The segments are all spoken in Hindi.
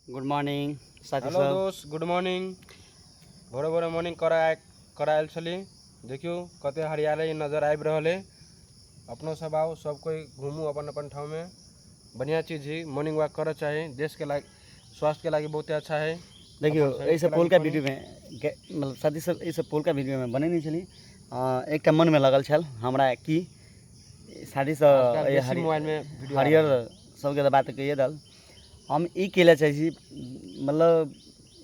गुड मॉर्निंग साथी हेलो सब। दोस्त, गुड मॉर्निंग। भोरे भोरे मॉर्निंग करायल छली। देखियो कते हरियाली नजर आबि रहल है। अपनो सब आओ, सब कोई घूमू अपन अपन ठाव में। बढ़िया चीज है, मॉर्निंग वॉक करना चाहिए। देश के लाग स्वास्थ्य के लागी बहुत अच्छा है। देखियो अपन शरीर ऐसे के पोल लागी का पनि। वीडियो में मतलब साथी सब ऐसे पोल का वीडियो में बने नहीं चली। एक मन में लगल छल हमरा कि साथी सब आजकल बेसी मोबाइल में वीडियो आ हरियर रहा है। सबके तो बात कहिए दल हम ई केला चाहिए मतलब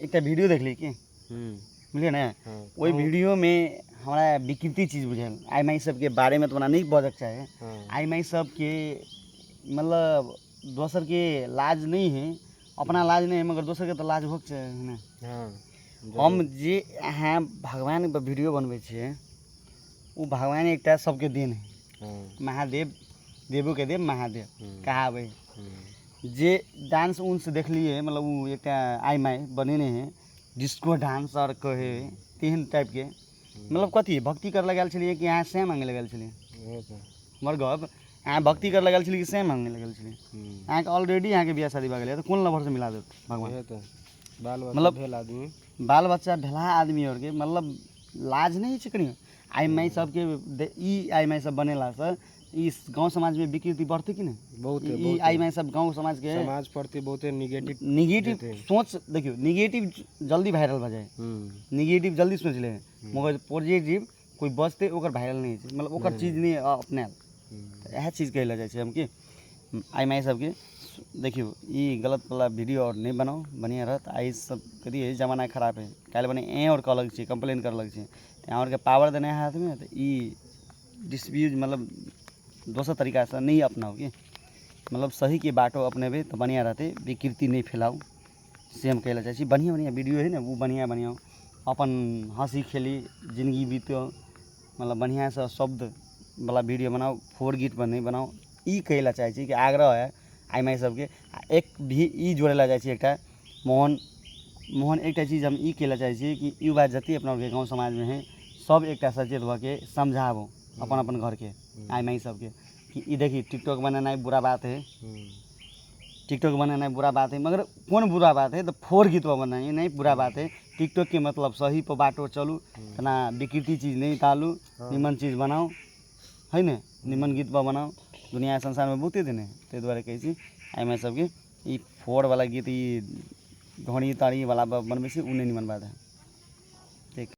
एक वीडियो देख ली कि बुझलिए ना। हाँ, वही वीडियो में हमारा विकृति चीज़ बुझल आई माई सब के बारे में तो बना नहीं बजक चाहे। हाँ, आई माई सब के मतलब दोसर के लाज नहीं है, अपना लाज नहीं है मगर दोसर के तो लाज होक चाहे ना। हाँ, हम जरूर। जे अहाँ भगवान पर वीडियो बनबै छियै वो भगवान एक सबके देन है। हाँ, महादेव देवो के देव महादेव कहावे हम्म, जे डांस उन्स देख लिए मतलब वो एक आई माई बनेने हैं डिस्को डांस और कहे तेहन टाइप के मतलब कथी भक्ति कर लगाल छलिए कि अहाँ से मांगे लगाल छलिए ये तो, हमर गप अहाँ भक्ति कर लगाल छलिए कि से मांगे लगाल छलिए। अहाँके ऑलरेडी अहाँके बियाह शादी भऽ गेलै तऽ कोन लभर से मिला देत भगवान। ये तो बाल बच्चा मतलब भेल आदमी। बाल बच्चा भेला आदमी और के मतलब लाज नहीं छै कनियो। आई माई सबके ई आई माई सब बनेला से इस गांव समाज में विकृति बढ़ते कि नहीं। बहुत ई आई माई सब गांव समाज के समाज प्रति बहुत निगेटिव निगेटिव देते हैं। सोच देखियो निगेटिव जल्दी वायरल भऽ जाए। निगेटिव जल्दी सोच ले मगर पॉजिटिव कोई बचते ओकर वायरल नहीं छै मतलब ओकर चीज नहीं अपनायल। यह चीज कहला जाए छै हम कि आई माई सबके देखियो ई गलत वाला वीडियो और नहीं बनाओ बढ़िया रहत। आई सब करिए जमाना खराब है काल बने ए और कह लग छै कंप्लेन कर लग छै और के पावर देने हाथ में तो ई डिस्प्यूज मतलब दोसर तरीका से नहीं अपनाओ कि मतलब सही के बाटो अपनेबे तो बढ़िया रहते विकृति नहीं फैलाओ से हम कहला चाहे छी। बढ़िया बढ़िया वीडियो है ना वो बढ़िया बढ़िया अपन हंसी खेली जिंदगी बीतो मतलब बढ़िया से शब्द वाला वीडियो बनाओ फोर गीत पर नहीं बनाओ ई कहला चाहे छी कि आग्रह है आई माई सबके। एक भी ई जोड़ेला जाए छी एकटा मोहन एकटा चीज हम ई कहला चाहे छी कि युवा जति अपना गाँव समाज में है सब एकटा सचेत भऽ के समझाबो अपन अपन घर के आई माई सबके कि ई देखी टिकटॉक बनाना बुरा बात है। टिकटॉक बनाना बुरा बात है मगर कौन बुरा बात है तो फोर गीत पर बनाइए नहीं बुरा बात है। टिकटॉक के मतलब सही पर बाटो चलू तना विकृति चीज़ नहीं तालू निमन चीज़ बनाओ है ना निमन गीत पर बनाओ। दुनिया संसार में बहुते दिन है ते दुआरे कहै छी आई माई सबके ई फोर वाला गीत ई घड़ी ताड़ी वाला बनबै छी उ नहीं निमन बात है। ठीक।